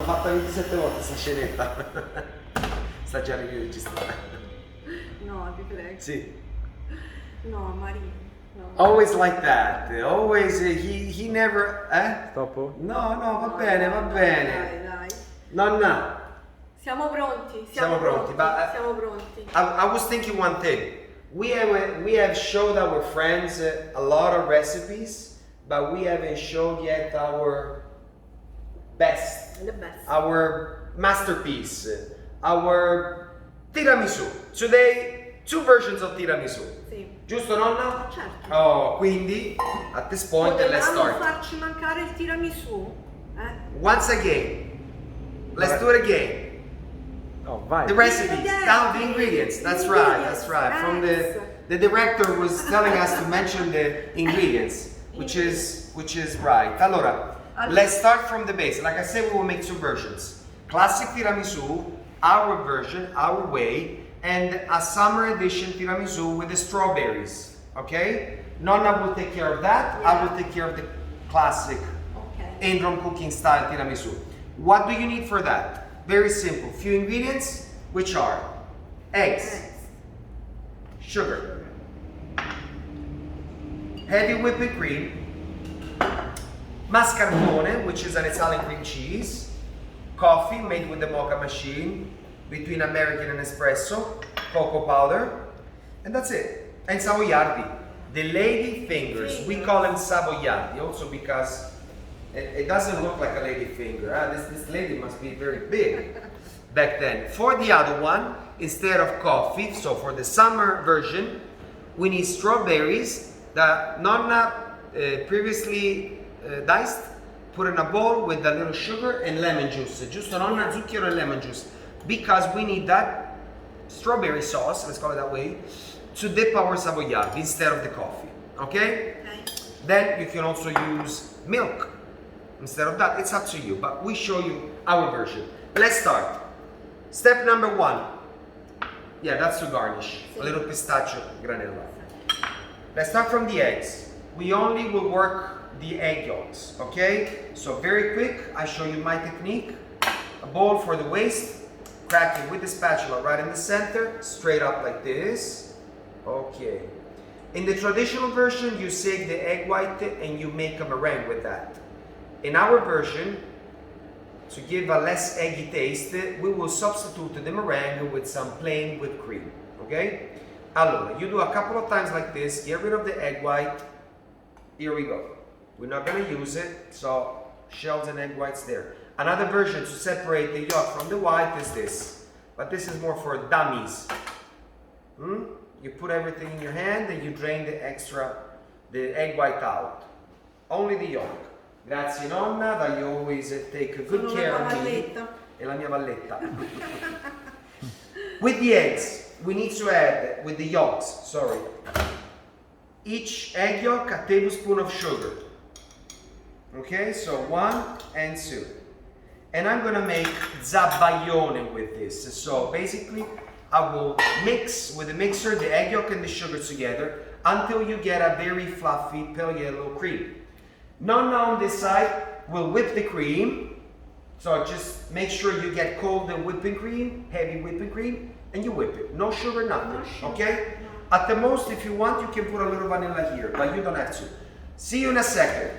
fatta 27 volte sta scenetta. Sta già registrata. No, ti prego. Sì. No, Maria. No. Always like that. Always he never Dopo? No, va bene, va bene. Dai. Nonna, Siamo pronti. Siamo pronti, ma- Siamo pronti. I was thinking one thing. We have showed our friends a lot of recipes, but we haven't showed yet our best, The best. our masterpiece, our tiramisù. Today, 2 versions of tiramisù. Sì. Giusto, nonna? Certo. Oh, quindi at this point let's Potevamo start. farci mancare il tiramisù? Once again, let's do it again. Oh, vai. The recipes, Ingredients. down the ingredients. That's right. That's right. From the director was telling us to mention the ingredients, which is right. Allora, let's start from the base. Like I said, we will make 2 versions: classic tiramisù, our version, our way, and a summer edition tiramisù with the strawberries. Okay? Nonna will take care of that. I will take care of the classic Ok. in-home cooking style tiramisù. What do you need for that? Very simple. Few ingredients, which are eggs, sugar, heavy whipping cream, mascarpone, which is an Italian cream cheese, coffee made with the mocha machine, between American and espresso, cocoa powder, and that's it. And savoiardi, the lady fingers. We call them savoiardi also because it doesn't look like a lady finger. This lady must be very big back then. For the other one, instead of coffee, so for the summer version, we need strawberries that Nonna previously diced, put in a bowl with a little sugar and lemon juice. Giusto, Nonna? Zucchero and lemon juice. Because we need that strawberry sauce, let's call it that way, to dip our savoiardi instead of the coffee. Okay? Then you can also use milk instead of that. It's up to you, but we show you our version. Let's start. Step number 1. Yeah, that's to garnish. A little pistachio granella. Let's start from the eggs. We only will work the egg yolks, okay? So very quick, I show you my technique. A bowl for the waste, crack it with the spatula right in the center, straight up like this. Okay. In the traditional version, you save the egg white and you make a meringue with that. In our version, to give a less eggy taste, we will substitute the meringue with some plain whipped cream, okay? Allora, you do a couple of times like this, get rid of the egg white. Here we go. We're not gonna use it, so shells and egg whites there. Another version to separate the yolk from the white is this, but this is more for dummies. You put everything in your hand and you drain the egg white out. Only the yolk. Grazie nonna, that you always take good care of me. E la mia valletta. With the eggs, we need to add, with the yolks, sorry, each egg yolk a tablespoon of sugar. Okay, so 1 and 2. And I'm gonna make zabaione with this. So basically, I will mix with the mixer the egg yolk and the sugar together until you get a very fluffy pale yellow cream. Nonna on this side will whip the cream. So just make sure you get cold whipping cream, heavy whipping cream, and you whip it. No sugar, nothing, okay? At the most, if you want, you can put a little vanilla here, but you don't have to. See you in a second.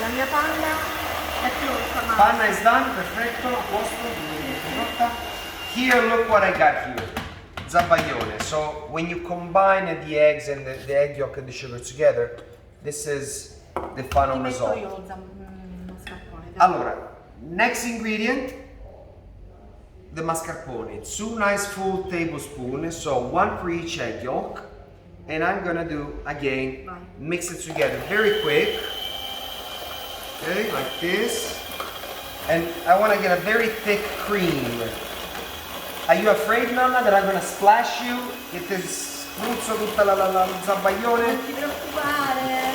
La mia panna è pronta. Panna is done, perfetto, a posto. Here, look what I got here. Zabaione. So when you combine the eggs and the egg yolk and the sugar together, this is the final result. Allora, next ingredient, the mascarpone. 2 nice full tablespoons, so 1 for each egg yolk. And I'm gonna do, again, mix it together very quick. Okay, like this. And I want to get a very thick cream. Are you afraid, Nonna, that I'm going to splash you? It is spruzzo tutta la zabaione. Non ti preoccupare.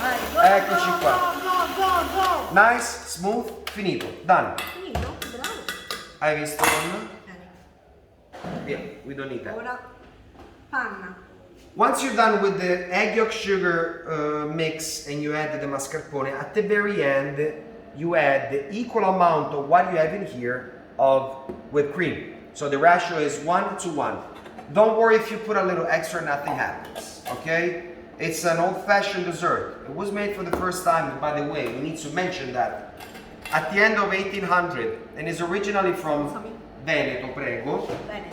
Vai, go, Eccoci go, qua. go. Nice, smooth, finito, done. Finito? Bravo. Hai visto, Nonna? Ok. Yeah, we don't need that. Ora panna. Once you're done with the egg yolk sugar mix and you add the mascarpone, at the very end you add the equal amount of what you have in here of whipped cream. So the ratio is 1:1. Don't worry if you put a little extra, nothing happens, okay? It's an old-fashioned dessert. It was made for the first time, and by the way, we need to mention that at the end of 1800 and is originally from Veneto, prego. Bene.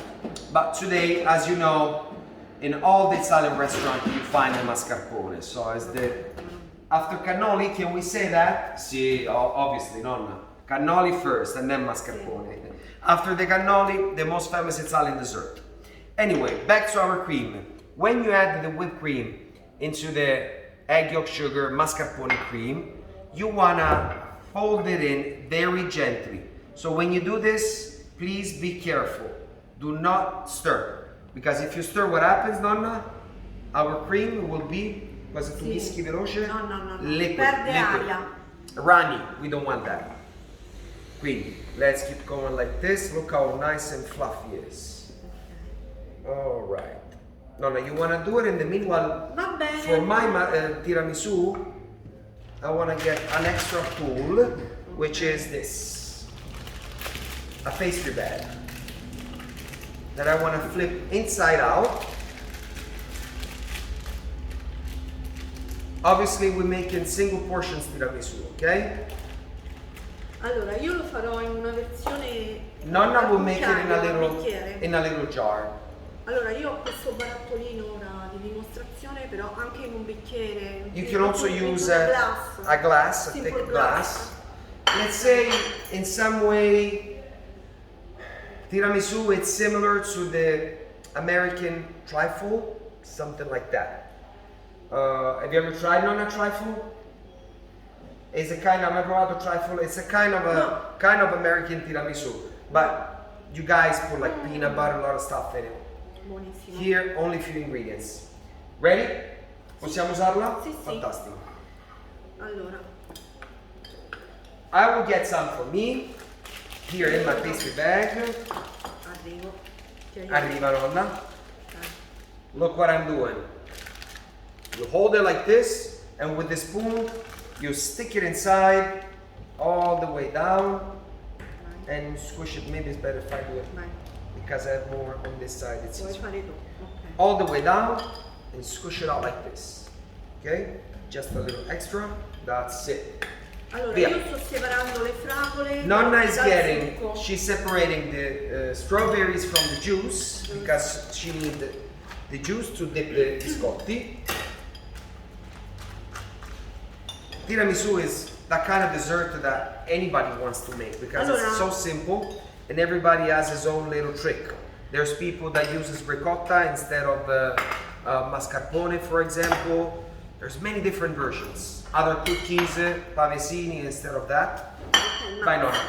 But today, as you know, in all the Italian restaurants you find the mascarpone. So as the after cannoli, can we say that? Sì, obviously, Nonna. Cannoli first and then mascarpone. After the cannoli, the most famous Italian dessert. Anyway, back to our cream. When you add the whipped cream into the egg yolk sugar mascarpone cream, you wanna fold it in very gently. So when you do this, please be careful. Do not stir. Because if you stir, what happens, Nonna? Our cream will be, cosa tu mischi veloce? No. Liquid, Perde liquid. aria. Runny, we don't want that. Quindi, let's keep going like this. Look how nice and fluffy it is. All right. Nonna, you want to do it in the meanwhile? Va bene. For my tiramisu, I want to get an extra tool, which is this. A pastry bag that I want to flip inside out. Obviously we're making single portions tiramisu, okay? Allora, io lo farò in una versione Nonna will make it bicchiere. in a little jar. Allora, io ho questo barattolino ora di dimostrazione, però anche in un bicchiere. You can also use a a Simple thick glass. Let's say in some way tiramisu is similar to the American trifle, something like that. Have you ever tried Nonna trifle? It's a kind of, have you ever provato trifle? It's a kind of American tiramisu, but you guys put like peanut butter, a lot of stuff in it. Buonissimo. Here, only a few ingredients. Ready? Possiamo usarla? Sì. Fantastico. Allora, I will get some for me, here in my pastry bag. arrivo. Ti aiuto. Arriva, Nonna. Dai. Look what I'm doing. You hold it like this, and with the spoon, you stick it inside all the way down, Vai. and squish it. Maybe it's better if I do it, Vai. because I have more on this side. It's Vuoi easier. fare tu? Ok. All the way down, and squish it out like this. Okay? Just a little extra. That's it. Allora, Via. io sto separando le fragole. Nonna is dal getting, succo. she's separating the strawberries from the juice because she needs the juice to dip the biscotti. Tiramisu is that kind of dessert that anybody wants to make because Allora, it's so simple and everybody has his own little trick. There's people that uses ricotta instead of mascarpone, for example. There's many different versions. Other cookies, pavesini instead of that. ok, Vai, Nonna.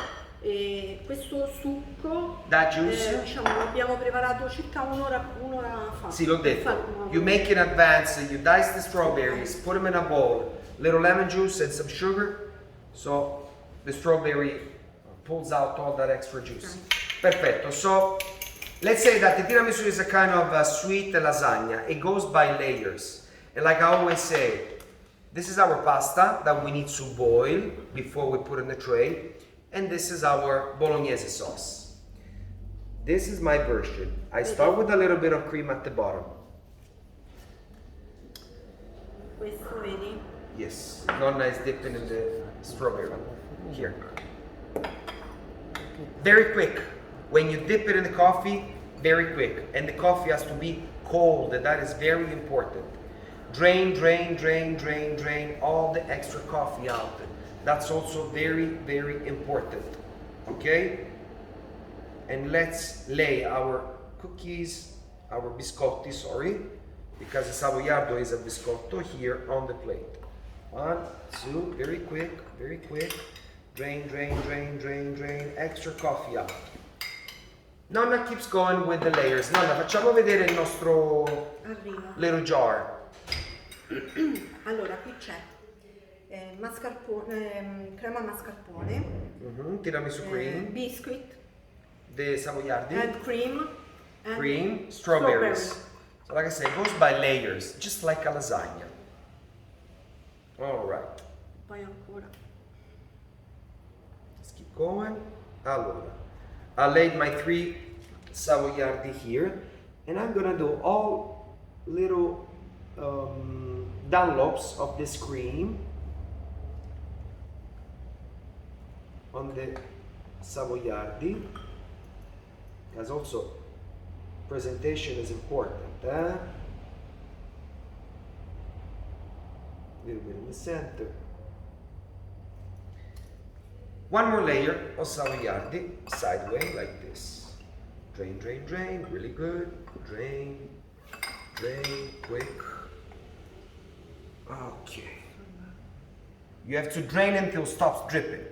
questo succo That juice. diciamo l'abbiamo preparato circa un'ora fa. Sì, l'ho detto. Fa- You make in advance, you dice the strawberries, put them in a bowl, little lemon juice and some sugar, so the strawberry pulls out all that extra juice. Perfetto. So let's say that the tiramisu is a kind of a sweet lasagna. It goes by layers. And like I always say, this is our pasta that we need to boil before we put in the tray. And this is our bolognese sauce. This is my version. I start with a little bit of cream at the bottom. Questo vedi? Yes, Nonna is dipping in the strawberry. Here. Very quick. When you dip it in the coffee, very quick. And the coffee has to be cold. That is very important. Drain all the extra coffee out. That's also very, very important. Okay? And let's lay our cookies, our biscotti, sorry, because the savoiardo is a biscotto, here on the plate. 1, 2, very quick, very quick. Drain, extra coffee out. Nonna keeps going with the layers. Nonna, facciamo vedere il nostro Arriva. little jar. Allora, qui c'è crema mascarpone, Tiramisù cream, biscuit, the savoiardi, and cream, and cream, strawberries. So like I say, it goes by layers, just like a lasagna. All right, Poi ancora. let's keep going. Allora, I laid my 3 savoiardi here, and I'm gonna do all little dollops of this cream on the savoiardi, because also presentation is important. A little bit in the center. One more layer of savoiardi, sideways like this. Drain, drain, drain, really good. Drain, drain, quick. Okay. You have to drain until it stops dripping.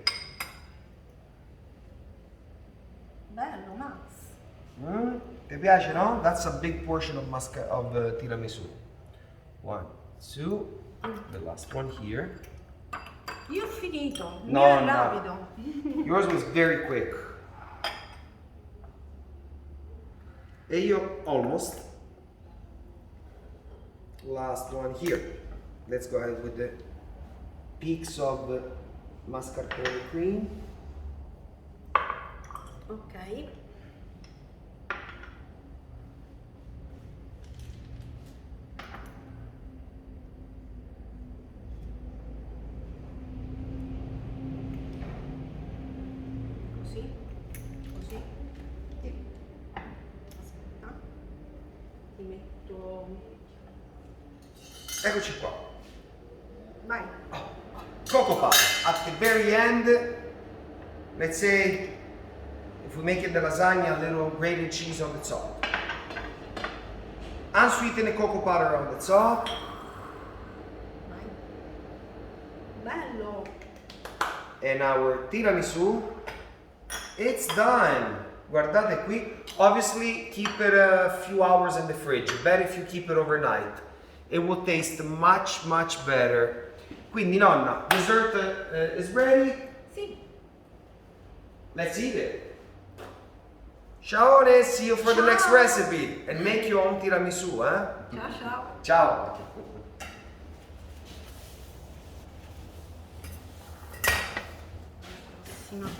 Bello, Max. Ti piace, no? That's a big portion of tiramisù. 1, 2, the last one here. Io ho finito, il No, mio è no. rapido. Yours was very quick. E io almost. Last one here. Let's go ahead with the peaks of mascarpone cream. Ok. Così, così. Sì. Aspetta. Ti metto. Eccoci qua. Vai. Cocoa powder. At the very end, let's say, if we make it the lasagna, a little grated cheese on the top. Unsweetened cocoa powder on the top. Vai. Bello. And our tiramisù, it's done. Guardate qui. Obviously, keep it a few hours in the fridge. Better if you keep it overnight. It will taste much, much better. Quindi, nonna, dessert is ready. Sì. Let's eat it. Ciao, see you for the next Ciao. recipe. And make your own tiramisù, eh? Ciao ciao. Ciao. Prossima